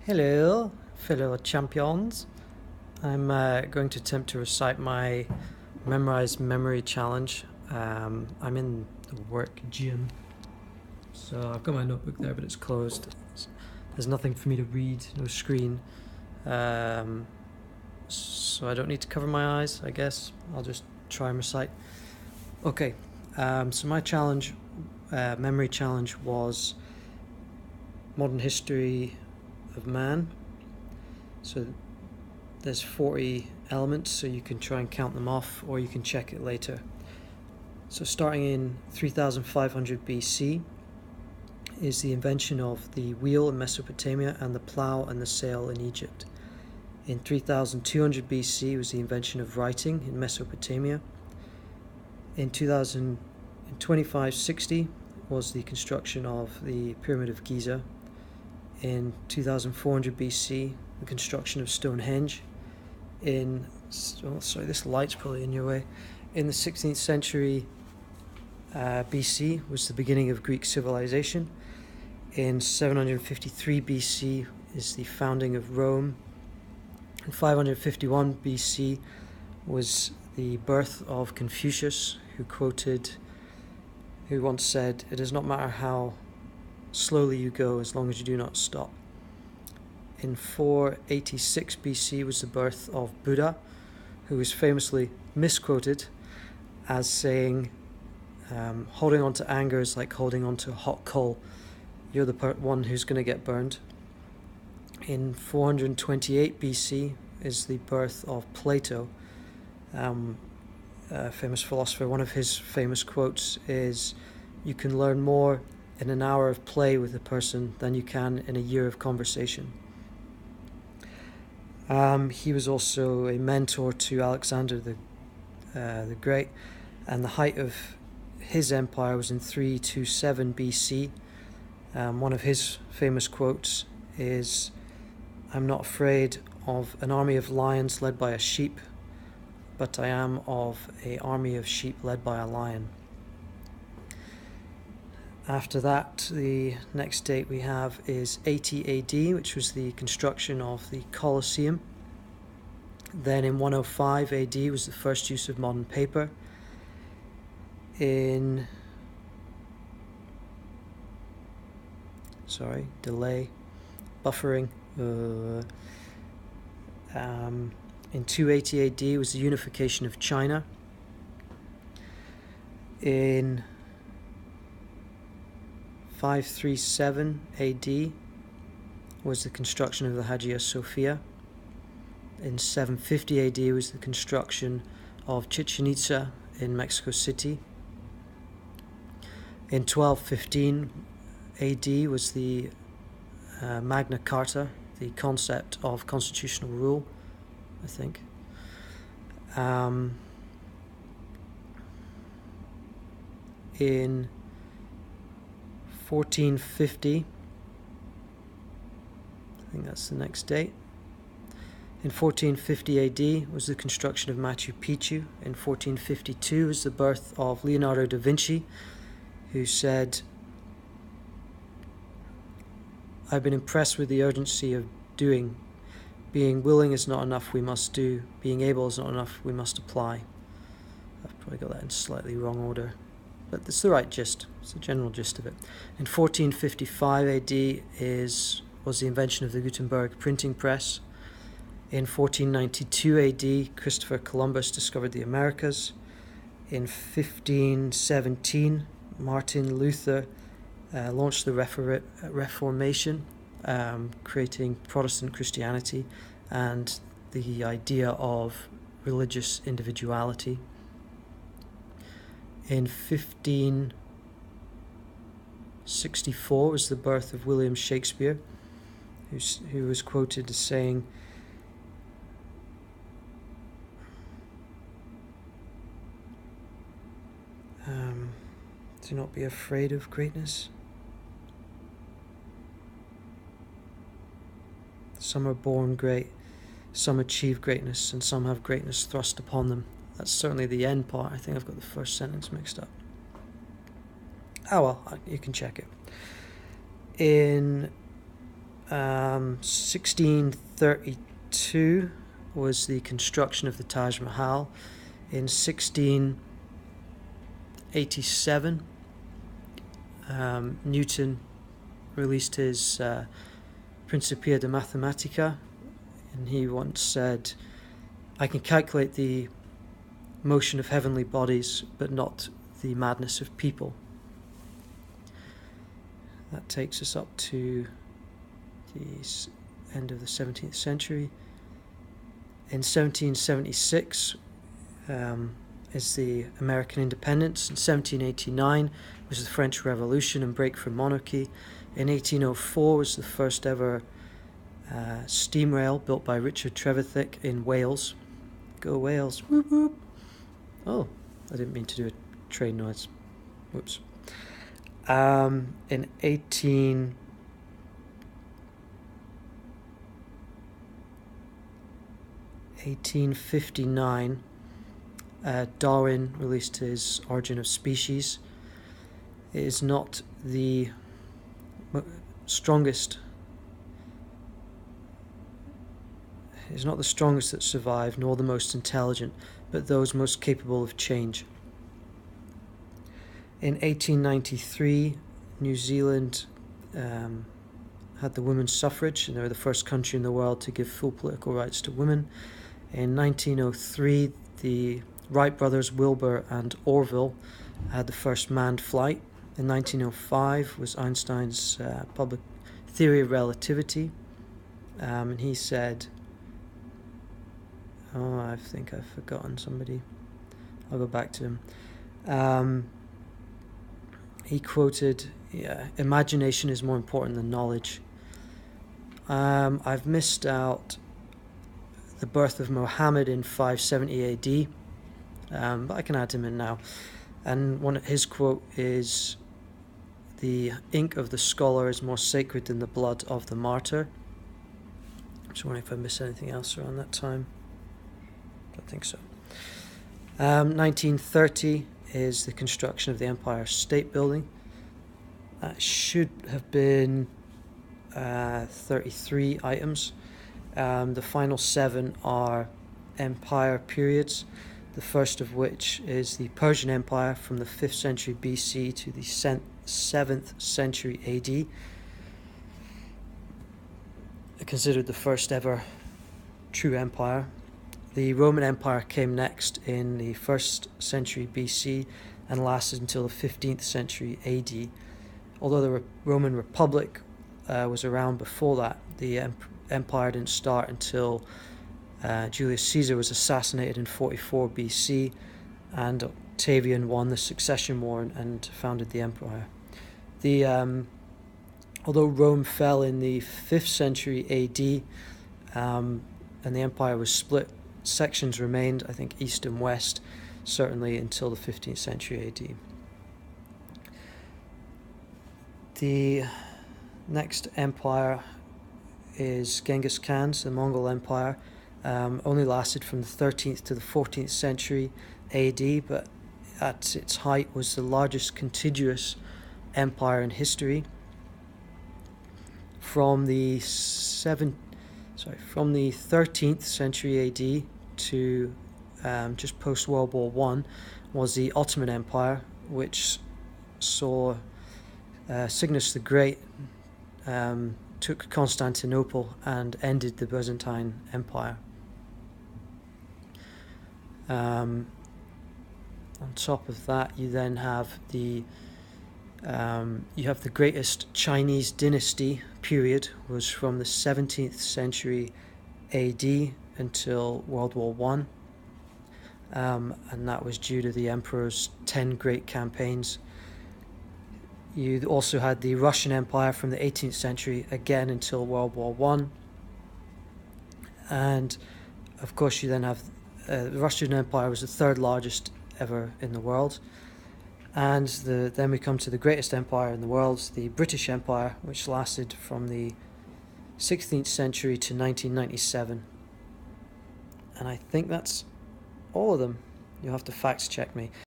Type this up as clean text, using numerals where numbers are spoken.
Hello, fellow champions. I'm going to attempt to recite my memorized memory challenge. I'm in the work gym, so I've got my notebook there, but it's closed. There's nothing for me to read, no screen. So I don't need to cover my eyes, I guess. I'll just try and recite. Okay, so my challenge, memory challenge, was modern history of man. So there's 40 elements, so you can try and count them off, or you can check it later. So starting in 3500 BC is the invention of the wheel in Mesopotamia and the plough and the sail in Egypt. In 3200 BC was the invention of writing in Mesopotamia. In 2560 was the construction of the Pyramid of Giza. In 2400 BC, the construction of Stonehenge. This light's probably in your way. In the 16th century BC was the beginning of Greek civilization. In 753 BC is the founding of Rome. In 551 BC was the birth of Confucius, who once said, "It does not matter how slowly you go as long as you do not stop." In 486 BC was the birth of Buddha, who was famously misquoted as saying, holding on to anger is like holding on to a hot coal. You're the one who's going to get burned. In 428 BC is the birth of Plato, a famous philosopher. One of his famous quotes is, "You can learn more in an hour of play with a person than you can in a year of conversation." He was also a mentor to Alexander the Great, and the height of his empire was in 327 BC. One of his famous quotes is, "I'm not afraid of an army of lions led by a sheep, but I am of an army of sheep led by a lion." After that, the next date we have is 80 AD, which was the construction of the Colosseum. Then in 105 AD was the first use of modern paper. In 280 AD was the unification of China. In 537 AD was the construction of the Hagia Sophia. In 750 AD was the construction of Chichen Itza in Mexico City. In 1215 AD was the Magna Carta, the concept of constitutional rule, I think. In 1450, I think that's the next date. In 1450 AD was the construction of Machu Picchu. In 1452 was the birth of Leonardo da Vinci, who said, "I've been impressed with the urgency of doing. Being willing is not enough, we must do. Being able is not enough, we must apply." I've probably got that in slightly wrong order, but it's the right gist. It's the general gist of it. In 1455 AD was the invention of the Gutenberg printing press. In 1492 AD, Christopher Columbus discovered the Americas. In 1517, Martin Luther launched the Reformation, creating Protestant Christianity and the idea of religious individuality. In 1564 was the birth of William Shakespeare, who was quoted as saying, "Do not be afraid of greatness. Some are born great, some achieve greatness, and some have greatness thrust upon them." That's certainly the end part. I think I've got the first sentence mixed up. Oh well, you can check it. In 1632 was the construction of the Taj Mahal. In 1687, Newton released his Principia de Mathematica, and he once said, "I can calculate the motion of heavenly bodies, but not the madness of people." That takes us up to the end of the 17th century. In 1776 is the American independence. In 1789 was the French Revolution and break from monarchy. In 1804 was the first ever steam rail built by Richard Trevithick in Wales. Go Wales! Whoop whoop! Oh, I didn't mean to do a train noise. Whoops. In 1859, Darwin released his Origin of Species. It is not the strongest. It is not the strongest that survive, nor the most intelligent, but those most capable of change. In 1893, New Zealand had the women's suffrage, and they were the first country in the world to give full political rights to women. In 1903, the Wright brothers, Wilbur and Orville, had the first manned flight. In 1905 was Einstein's public theory of relativity, and he said, oh, I think I've forgotten somebody. I'll go back to him. He quoted, imagination is more important than knowledge. I've missed out the birth of Muhammad in 570 AD, but I can add him in now. And his quote is, "The ink of the scholar is more sacred than the blood of the martyr." I'm just wondering if I missed anything else around that time. I don't think so. 1930 is the construction of the Empire State Building. That should have been 33 items. The final 7 are empire periods, the first of which is the Persian Empire from the 5th century BC to the 7th century AD. Considered the first ever true empire. The Roman Empire came next in the 1st century BC and lasted until the 15th century AD. Although the Roman Republic was around before that, the empire didn't start until Julius Caesar was assassinated in 44 BC, and Octavian won the Succession War and founded the empire. Although Rome fell in the 5th century AD, and the empire was split, sections remained, I think east and west, certainly until the 15th century AD. The next empire is Genghis Khan's, the Mongol Empire. Only lasted from the 13th to the 14th century AD, but at its height was the largest contiguous empire in history. From the 13th century AD to just post World War I was the Ottoman Empire, which saw Cygnus the Great took Constantinople and ended the Byzantine Empire. On top of that, you then have the greatest Chinese dynasty period was from the 17th century AD until World War I, and that was due to the emperor's 10 great campaigns. You also had the Russian Empire from the 18th century, again until World War I. And of course you then have the Russian Empire was the 3rd largest ever in the world. And then we come to the greatest empire in the world, the British Empire, which lasted from the 16th century to 1997. And I think that's all of them. You'll have to fact check me.